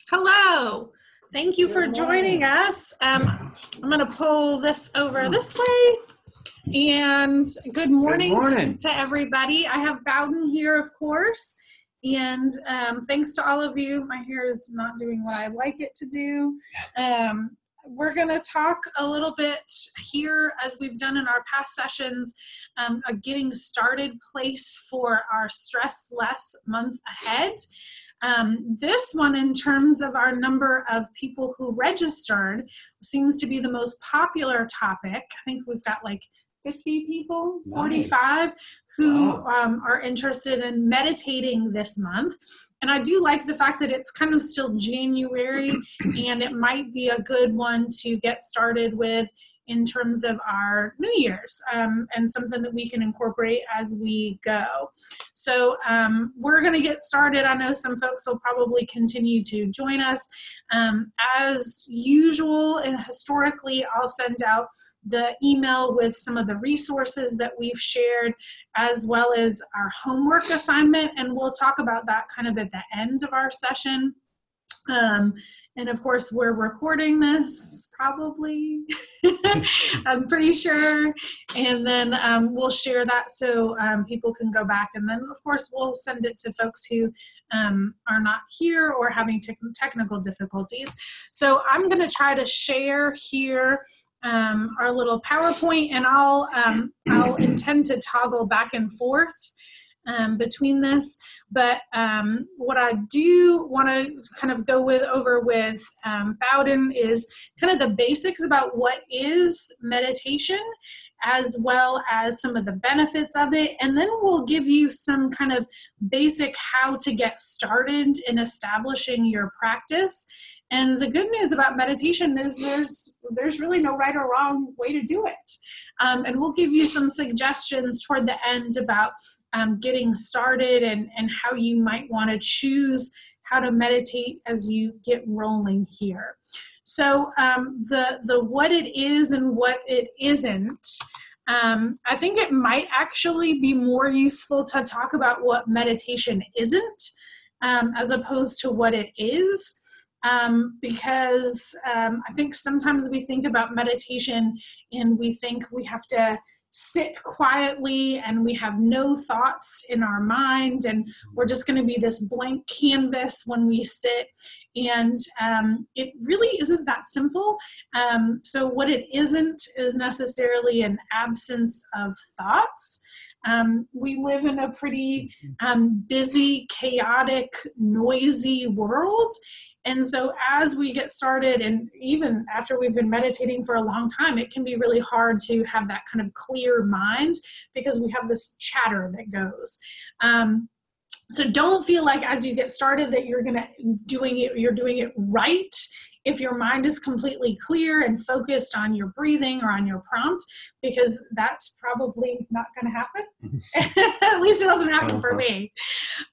Hello. Thank you for joining us. I'm going to pull this over this way. And good morning to everybody. I have Bowden here, of course. And thanks to all of you. My hair is not doing what I'd like it to do. We're going to talk a little bit here, as we've done in our past sessions, a getting started place for our Stress Less month ahead. This one, in terms of our number of people who registered, seems to be the most popular topic. I think we've got like 50 people, 45, who are interested in meditating this month. And I do like the fact that it's kind of still January, and it might be a good one to get started with in terms of our New Year's, and something that we can incorporate as we go. So we're going to get started. I know some folks will probably continue to join us. As usual, and historically, I'll send out the email with some of the resources that we've shared, as well as our homework assignment, and we'll talk about that kind of at the end of our session. And of course, we're recording this, probably, I'm pretty sure, and then we'll share that so people can go back, and then of course we'll send it to folks who are not here or having technical difficulties. So I'm going to try to share here our little PowerPoint, and I'll intend to toggle back and forth between this, but what I do want to kind of go over with Bowden is kind of the basics about what is meditation, as well as some of the benefits of it, and then we'll give you some kind of basic how to get started in establishing your practice. And the good news about meditation is there's really no right or wrong way to do it. And we'll give you some suggestions toward the end about getting started and how you might want to choose how to meditate as you get rolling here. So the what it is and what it isn't, I think it might actually be more useful to talk about what meditation isn't as opposed to what it is. Because I think sometimes we think about meditation and we think we have to sit quietly and we have no thoughts in our mind, and we're just going to be this blank canvas when we sit, and it really isn't that simple. So what it isn't is necessarily an absence of thoughts. We live in a pretty busy, chaotic, noisy world. And so as we get started, and even after we've been meditating for a long time, it can be really hard to have that kind of clear mind because we have this chatter that goes. So don't feel like as you get started that you're doing it right if your mind is completely clear and focused on your breathing or on your prompt, because that's probably not going to happen. At least it doesn't happen for me.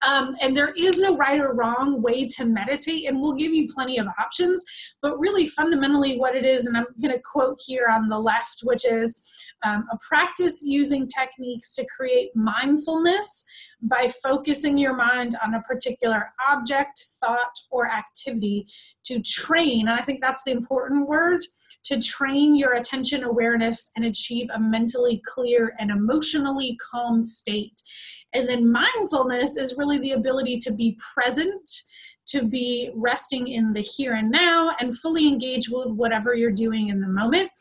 And there is no right or wrong way to meditate, and we'll give you plenty of options, but really fundamentally what it is, and I'm going to quote here on the left, which is a practice using techniques to create mindfulness by focusing your mind on a particular object, thought, or activity to train, and I think that's the important word, to train your attention awareness and achieve a mentally clear and emotionally calm state. And then mindfulness is really the ability to be present, to be resting in the here and now, and fully engage with whatever you're doing in the moment.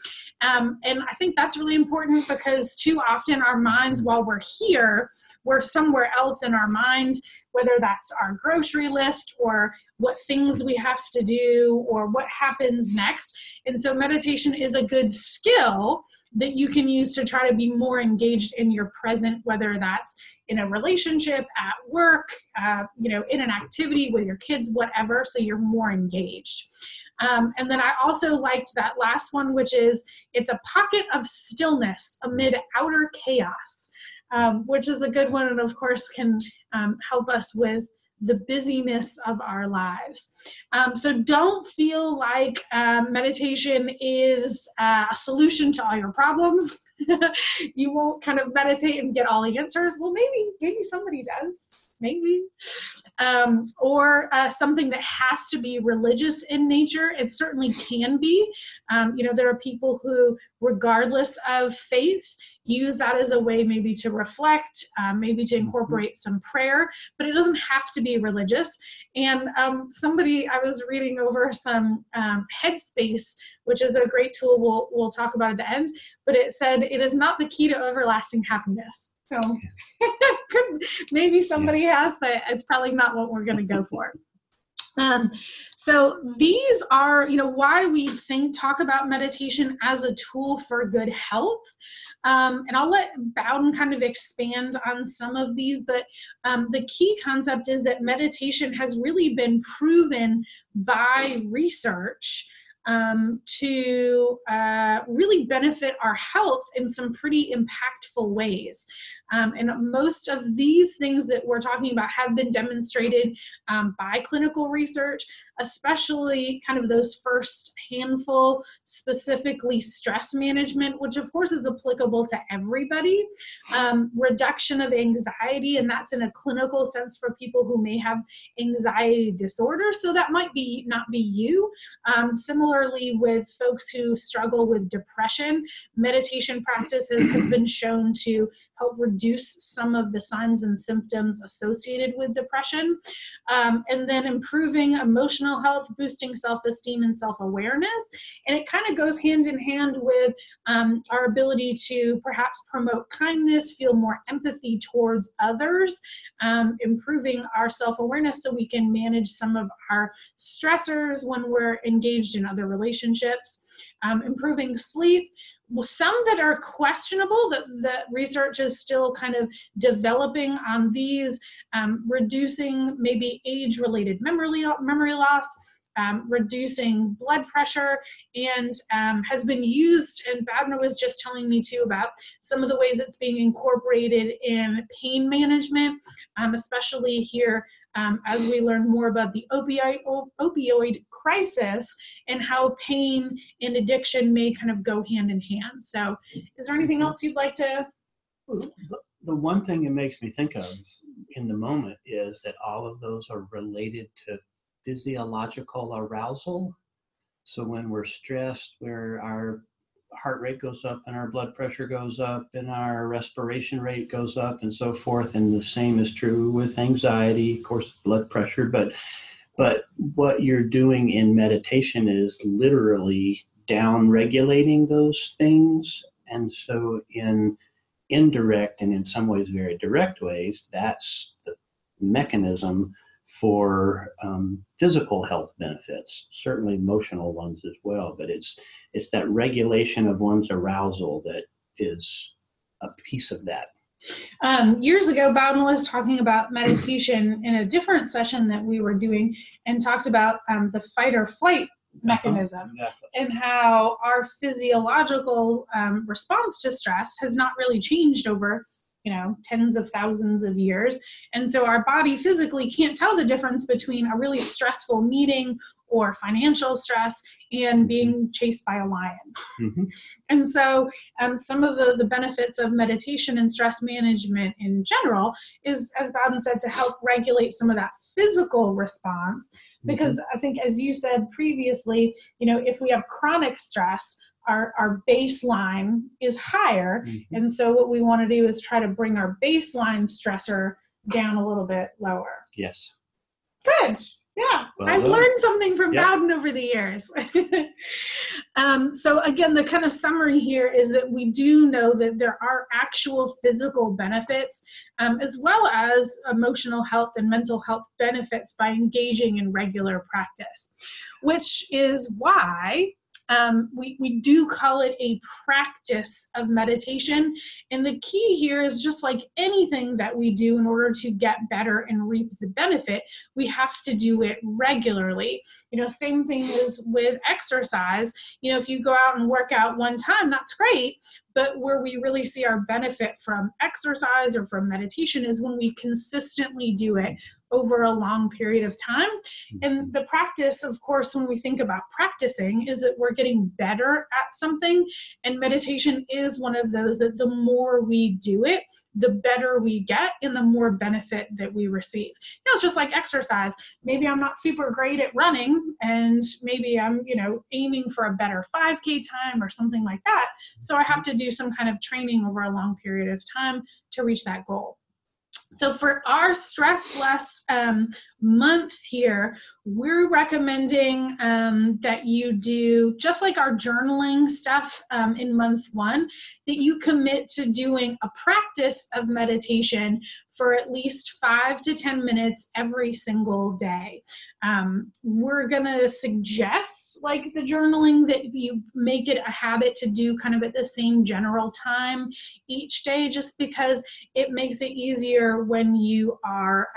And I think that's really important because too often our minds, while we're here, we're somewhere else in our mind, whether that's our grocery list or what things we have to do or what happens next. And so meditation is a good skill that you can use to try to be more engaged in your present, whether that's in a relationship, at work, in an activity with your kids, whatever, so you're more engaged. And then I also liked that last one, which is it's a pocket of stillness amid outer chaos, which is a good one, and of course can help us with the busyness of our lives. So don't feel like meditation is a solution to all your problems. You won't kind of meditate and get all the answers. Well, maybe somebody does, maybe. or something that has to be religious in nature. It certainly can be. There are people who, regardless of faith, use that as a way maybe to reflect, maybe to incorporate some prayer, but it doesn't have to be religious. And I was reading over some Headspace, which is a great tool we'll talk about at the end, but it said it is not the key to everlasting happiness. So maybe somebody has, but it's probably not what we're going to go for. So these are, why do we talk about meditation as a tool for good health? And I'll let Bowden kind of expand on some of these, but the key concept is that meditation has really been proven by research to really benefit our health in some pretty impactful ways. And most of these things that we're talking about have been demonstrated by clinical research, especially kind of those first handful, specifically stress management, which of course is applicable to everybody. Reduction of anxiety, and that's in a clinical sense for people who may have anxiety disorder. So that might not be you. Similarly, with folks who struggle with depression, meditation practice has been shown to help reduce some of the signs and symptoms associated with depression. And then improving emotional health, boosting self-esteem and self-awareness. And it kind of goes hand in hand with our ability to perhaps promote kindness, feel more empathy towards others, improving our self-awareness so we can manage some of our stressors when we're engaged in other relationships, improving sleep. Some that are questionable, that research is still kind of developing on these, reducing maybe age-related memory loss, reducing blood pressure, and has been used, and Bowden was just telling me too about some of the ways it's being incorporated in pain management, especially here as we learn more about the opioid crisis and how pain and addiction may kind of go hand in hand. So is there anything else you'd like to? The one thing it makes me think of in the moment is that all of those are related to physiological arousal. So when we're stressed, where our heart rate goes up and our blood pressure goes up and our respiration rate goes up and so forth. And the same is true with anxiety, of course, blood pressure. But what you're doing in meditation is literally down regulating those things. And so in indirect and in some ways very direct ways, that's the mechanism for physical health benefits, certainly emotional ones as well, but it's that regulation of one's arousal that is a piece of that. Years ago, Bowden was talking about meditation in a different session that we were doing and talked about the fight or flight mechanism, exactly, and how our physiological response to stress has not really changed over tens of thousands of years. And so our body physically can't tell the difference between a really stressful meeting or financial stress and being chased by a lion. Mm-hmm. And so some of the benefits of meditation and stress management in general is, as Bowden said, to help regulate some of that physical response. Because I think, as you said previously, if we have chronic stress, our baseline is higher. Mm-hmm. And so what we want to do is try to bring our baseline stressor down a little bit lower. Yes. Good. Yeah. Well, I've learned something from Bowden over the years. So again, the kind of summary here is that we do know that there are actual physical benefits, as well as emotional health and mental health benefits by engaging in regular practice, which is why we do call it a practice of meditation. And the key here is, just like anything that we do in order to get better and reap the benefit, we have to do it regularly. Same thing is with exercise. If you go out and work out one time, that's great. But where we really see our benefit from exercise or from meditation is when we consistently do it over a long period of time. And the practice, of course, when we think about practicing, is that we're getting better at something. And meditation is one of those that the more we do it, the better we get and the more benefit that we receive. You know, it's just like exercise. Maybe I'm not super great at running, and maybe I'm, aiming for a better 5K time or something like that. So I have to do some kind of training over a long period of time to reach that goal. So for our Stress Less month here, we're recommending that you do, just like our journaling stuff in month 1, that you commit to doing a practice of meditation for at least 5 to 10 minutes every single day. We're going to suggest, like the journaling, that you make it a habit to do kind of at the same general time each day, just because it makes it easier when you are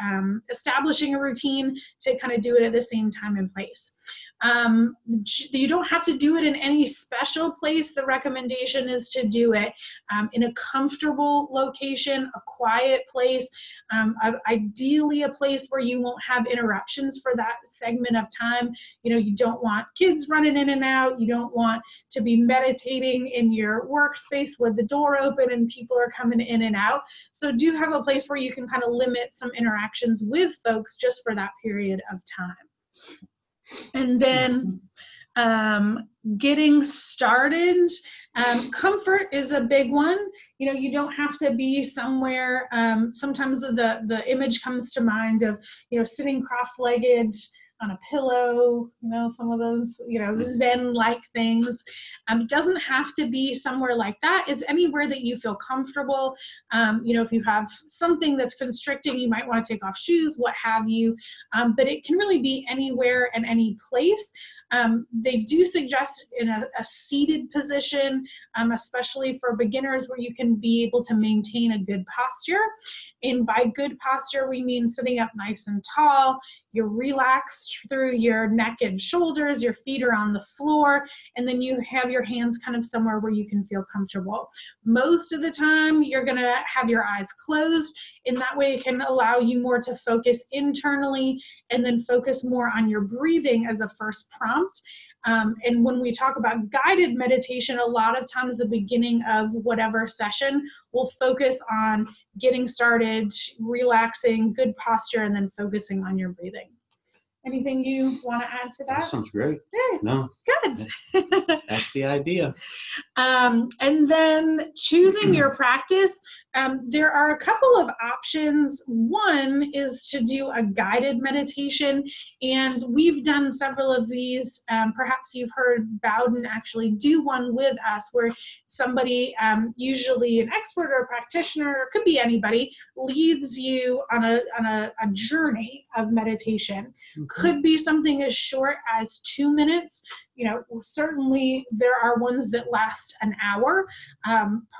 establishing a routine to kind of do it at the same time and place. You don't have to do it in any special place. The recommendation is to do it in a comfortable location, a quiet place, ideally a place where you won't have interruptions for that segment of time. You don't want kids running in and out. You don't want to be meditating in your workspace with the door open and people are coming in and out. So do have a place where you can kind of limit some interactions with folks just for that period of time. And then getting started, comfort is a big one. You don't have to be somewhere. Sometimes the image comes to mind of, sitting cross-legged on a pillow, some of those, Zen-like things. It doesn't have to be somewhere like that. It's anywhere that you feel comfortable. If you have something that's constricting, you might want to take off shoes, what have you. But it can really be anywhere and any place. They do suggest in a seated position, especially for beginners, where you can be able to maintain a good posture. And by good posture, we mean sitting up nice and tall. You're relaxed through your neck and shoulders, your feet are on the floor, and then you have your hands kind of somewhere where you can feel comfortable. Most of the time, you're going to have your eyes closed, and that way it can allow you more to focus internally and then focus more on your breathing as a first prompt. And when we talk about guided meditation, a lot of times the beginning of whatever session will focus on getting started, relaxing, good posture, and then focusing on your breathing. Anything you want to add to that? That sounds great. Yeah. No. Good. That's the idea. And then choosing your practice, there are a couple of options. One is to do a guided meditation, and we've done several of these. Perhaps you've heard Bowden actually do one with us, where somebody, usually an expert or a practitioner, or could be anybody, leads you on a journey of meditation. Okay. Could be something as short as 2 minutes. Certainly there are ones that last an hour.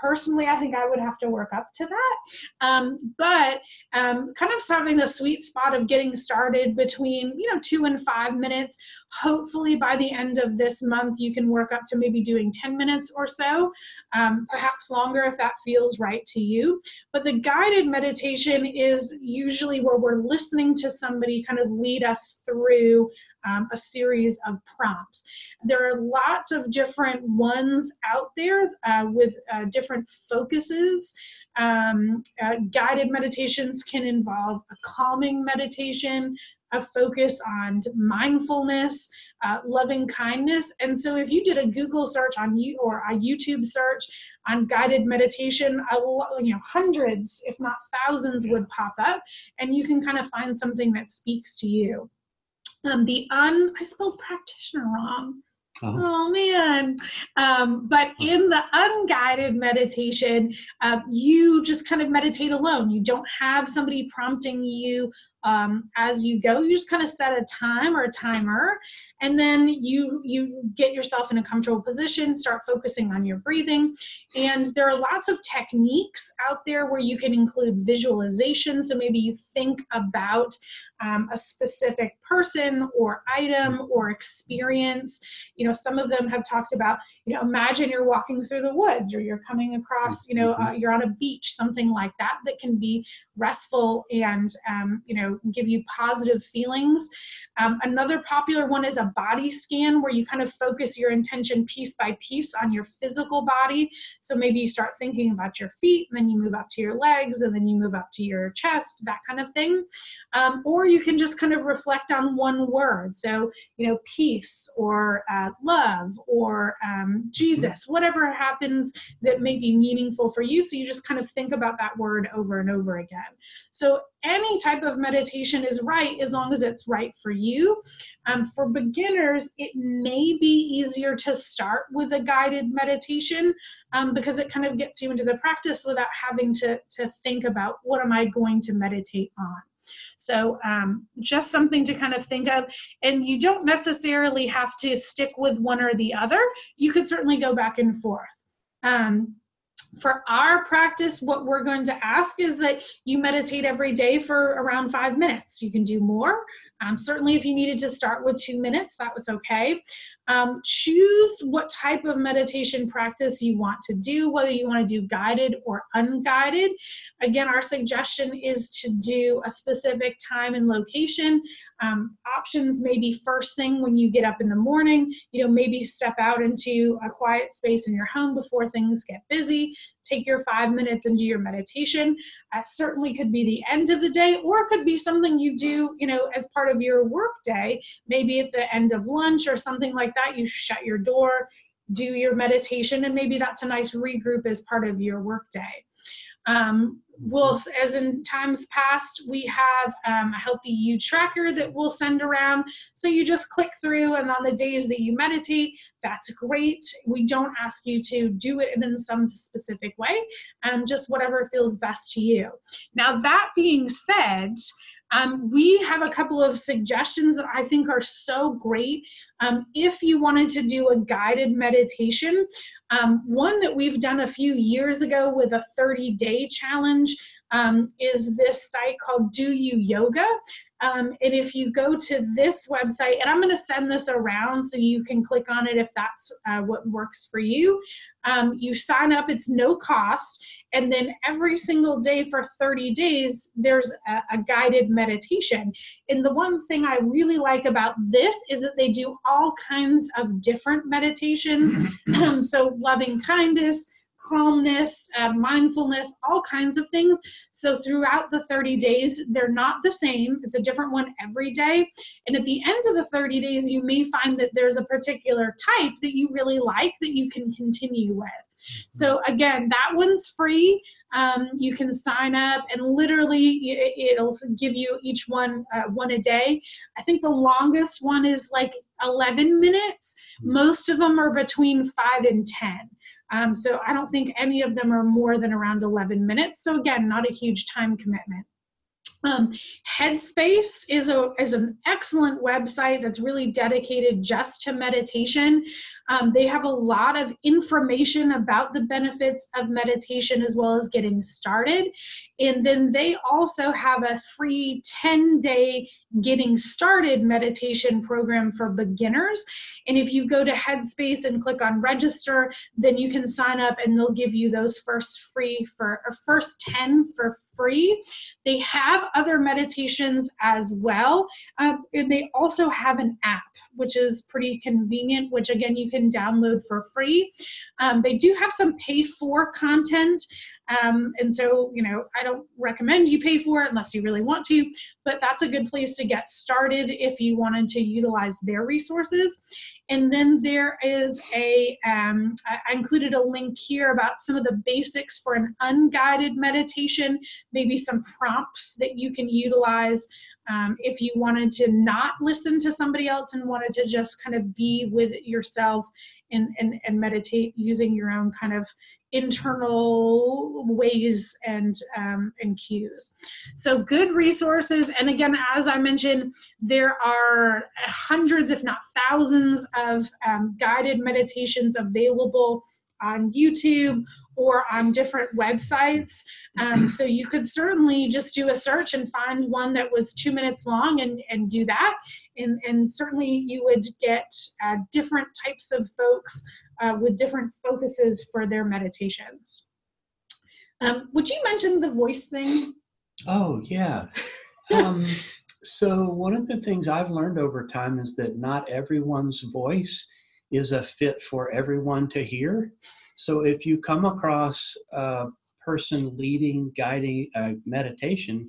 Personally, I think I would have to work up to that. But kind of having the sweet spot of getting started between, 2 and 5 minutes. Hopefully by the end of this month, you can work up to maybe doing 10 minutes or so, perhaps longer if that feels right to you. But the guided meditation is usually where we're listening to somebody kind of lead us through a series of prompts. There are lots of different ones out there with different focuses. Guided meditations can involve a calming meditation, a focus on mindfulness, loving kindness. And so if you did a Google search on you or a YouTube search on guided meditation, hundreds, if not thousands, would pop up, and you can kind of find something that speaks to you. I spelled practitioner wrong. Oh man. But in the unguided meditation, you just kind of meditate alone. You don't have somebody prompting you as you go. You just kind of set a time or a timer, and then you get yourself in a comfortable position, start focusing on your breathing. And there are lots of techniques out there where you can include visualization. So maybe you think about a specific person or item or experience. Some of them have talked about, imagine you're walking through the woods, or you're coming across, you're on a beach, something like that, that can be restful and, give you positive feelings. Another popular one is a body scan, where you kind of focus your intention piece by piece on your physical body. So maybe you start thinking about your feet, and then you move up to your legs, and then you move up to your chest, that kind of thing. Or you can just kind of reflect on one word. So, peace, or love, or Jesus, whatever happens that may be meaningful for you. So you just kind of think about that word over and over again. So any type of meditation is right as long as it's right for you. For beginners, it may be easier to start with a guided meditation because it kind of gets you into the practice without having to think about, what am I going to meditate on? So just something to kind of think of. And you don't necessarily have to stick with one or the other. You could certainly go back and forth. For our practice, what we're going to ask is that you meditate every day for around 5 minutes. You can do more. Certainly, if you needed to start with 2 minutes, that was okay. Choose what type of meditation practice you want to do, whether you want to do guided or unguided. Again, our suggestion is to do a specific time and location. Options may be first thing when you get up in the morning, maybe step out into a quiet space in your home before things get busy. Take your 5 minutes and do your meditation. Certainly could be the end of the day, or it could be something you do, as part of your work day, maybe at the end of lunch or something like that. You shut your door, do your meditation, and maybe that's a nice regroup as part of your work day. As in times past, we have a Healthy You tracker that we'll send around. So you just click through, and on the days that you meditate, that's great. We don't ask you to do it in some specific way, just whatever feels best to you. Now, that being said, we have a couple of suggestions that I think are so great. If you wanted to do a guided meditation, one that we've done a few years ago with a 30-day challenge is this site called Do You Yoga. And if you go to this website, and I'm going to send this around so you can click on it if that's what works for you. You sign up, it's no cost, and then every single day for 30 days, there's a guided meditation. And the one thing I really like about this is that they do all kinds of different meditations. So loving kindness, calmness, mindfulness, all kinds of things. So throughout the 30 days, they're not the same. It's a different one every day. And at the end of the 30 days, you may find that there's a particular type that you really like that you can continue with. So again, that one's free. You can sign up, and literally it'll give you each one a day. I think the longest one is like 11 minutes. Most of them are between 5 and 10. So I don't think any of them are more than around 11 minutes. So again, not a huge time commitment. Headspace is an excellent website that's really dedicated just to meditation. They have a lot of information about the benefits of meditation as well as getting started. And then they also have a free 10-day getting started meditation program for beginners. And if you go to Headspace and click on register, then you can sign up and they'll give you those first 10 for free. They have other meditations as well. And they also have an app, which is pretty convenient, which again, you can download for free. They do have some pay for content. And so, I don't recommend you pay for it unless you really want to, but that's a good place to get started if you wanted to utilize their resources. And then there is I included a link here about some of the basics for an unguided meditation, maybe some prompts that you can utilize if you wanted to not listen to somebody else and wanted to just kind of be with yourself and meditate using your own kind of internal ways and cues. So good resources. And again, as I mentioned, there are hundreds, if not thousands, of guided meditations available on YouTube or on different websites. So you could certainly just do a search and find one that was 2 minutes long and do that. And certainly you would get different types of folks with different focuses for their meditations. Would you mention the voice thing? Oh, yeah. So one of the things I've learned over time is that not everyone's voice is a fit for everyone to hear. So if you come across a person leading, guiding a meditation,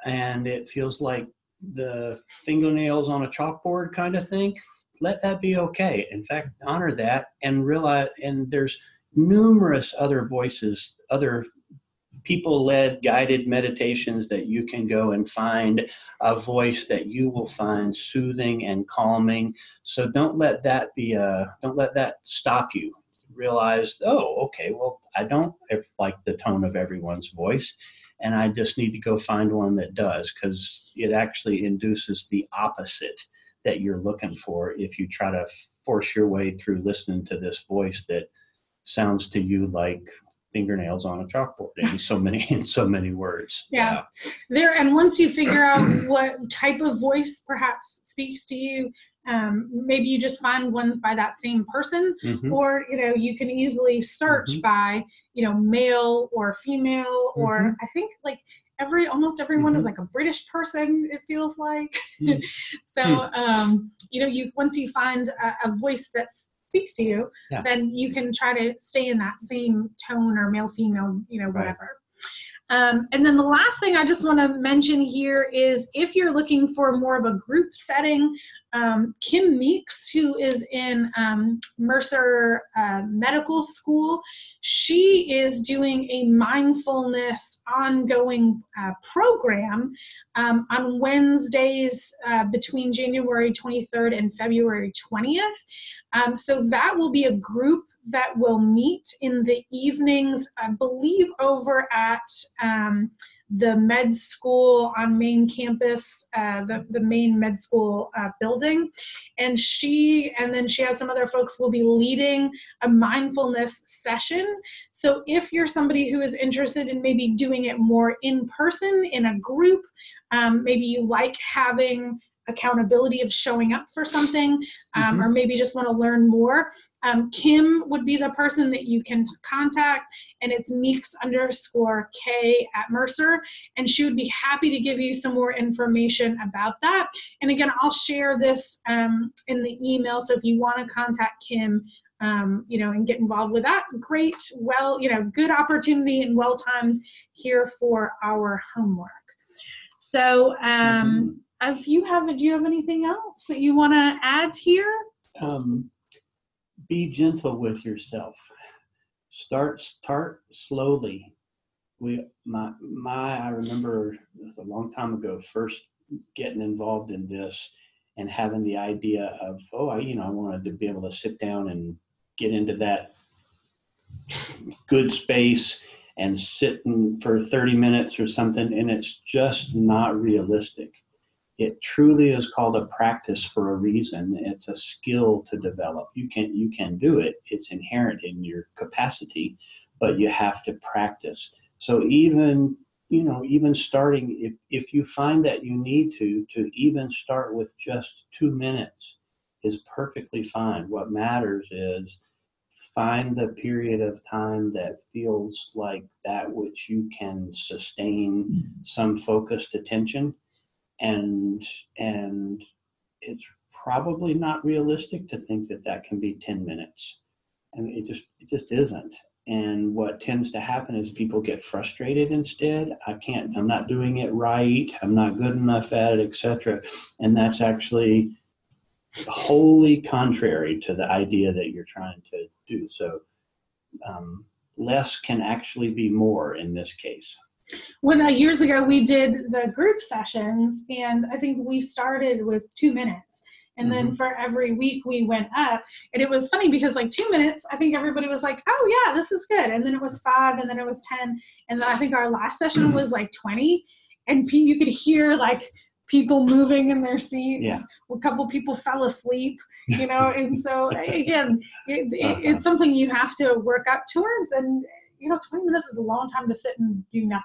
and it feels like the fingernails on a chalkboard kind of thing, let that be okay. In fact, honor that and realize, and there's numerous other voices, other people-led guided meditations that you can go and find a voice that you will find soothing and calming. So don't let that stop you. Realize, oh, okay, well, I don't like the tone of everyone's voice, and I just need to go find one that does, because it actually induces the opposite that you're looking for if you try to force your way through listening to this voice that sounds to you like fingernails on a chalkboard in so many words. Yeah. And once you figure out what type of voice perhaps speaks to you, maybe you just find ones by that same person, or you can easily search by male or female, or I think like almost everyone is like a British person, it feels like. So once you find a voice that speaks to you, then you can try to stay in that same tone, or male, female, whatever. And then the last thing I just want to mention here is, if you're looking for more of a group setting, Kim Meeks, who is in Mercer Medical School, she is doing a mindfulness ongoing program on Wednesdays between January 23rd and February 20th. So that will be a group that will meet in the evenings, I believe, over at the med school on main campus, the main med school building. And then she has some other folks will be leading a mindfulness session. So if you're somebody who is interested in maybe doing it more in person in a group, maybe you like having accountability of showing up for something, or maybe just want to learn more, Kim would be the person that you can contact, and it's Meeks_K at Mercer, and she would be happy to give you some more information about that. And again, I'll share this in the email, so if you want to contact Kim, and get involved with that, great, good opportunity and well-timed here for our homework. So, do you have anything else that you want to add here? Be gentle with yourself. Start slowly. I remember a long time ago first getting involved in this and having the idea of, I wanted to be able to sit down and get into that good space and sit for 30 minutes or something, and it's just not realistic. It truly is called a practice for a reason. It's a skill to develop. You can do it. It's inherent in your capacity, but you have to practice. So even starting, if you find that you need to even start with just 2 minutes is perfectly fine. What matters is find the period of time that feels like that which you can sustain some focused attention. And it's probably not realistic to think that can be 10 minutes. I mean, it just isn't. And what tends to happen is people get frustrated instead. I'm not doing it right. I'm not good enough at it, etc. And that's actually wholly contrary to the idea that you're trying to do. So less can actually be more in this case. When years ago we did the group sessions, and I think we started with 2 minutes, and then for every week we went up, and it was funny because like 2 minutes, I think everybody was like, oh yeah, this is good, and then it was 5, and then it was 10, and then I think our last session was like 20, and you could hear like people moving in their seats. Yeah. A couple people fell asleep, and so again, it's something you have to work up towards, and 20 minutes is a long time to sit and do nothing.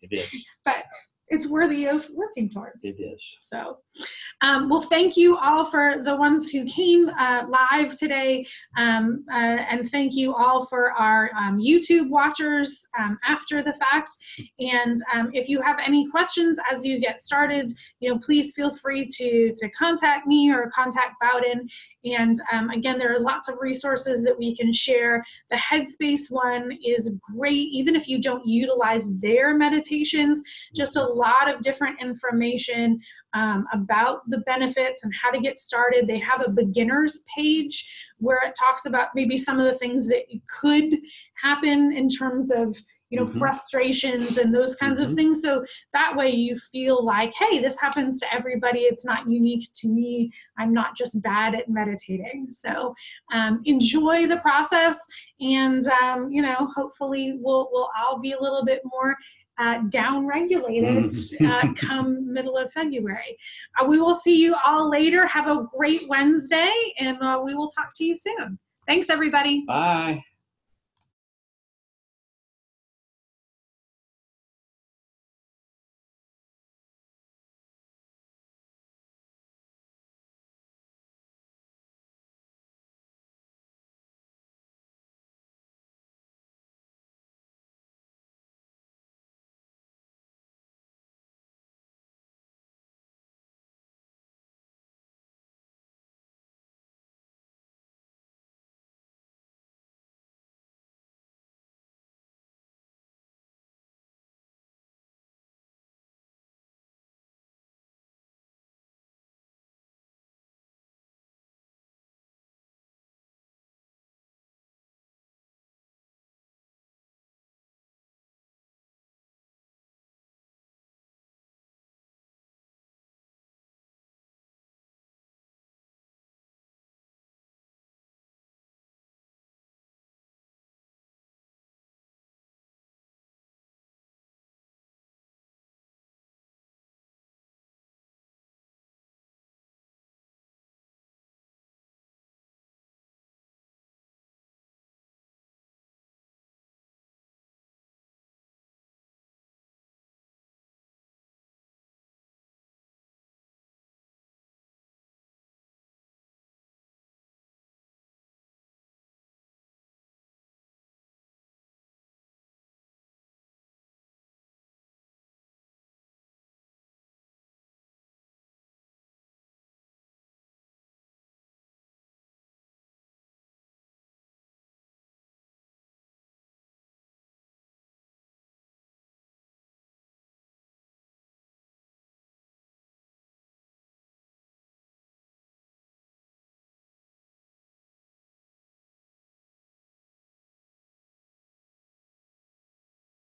It is. But it's worthy of working towards. It is. So, well, thank you all for the ones who came live today. And thank you all for our YouTube watchers after the fact. And if you have any questions as you get started, please feel free to contact me or contact Bowden. And again, there are lots of resources that we can share. The Headspace one is great, even if you don't utilize their meditations, just a lot of different information about the benefits and how to get started. They have a beginners page where it talks about maybe some of the things that could happen in terms of frustrations and those kinds of things. So that way you feel like, hey, this happens to everybody. It's not unique to me. I'm not just bad at meditating. So enjoy the process, and hopefully we'll all be a little bit more down-regulated come middle of February. We will see you all later. Have a great Wednesday, and we will talk to you soon. Thanks, everybody. Bye.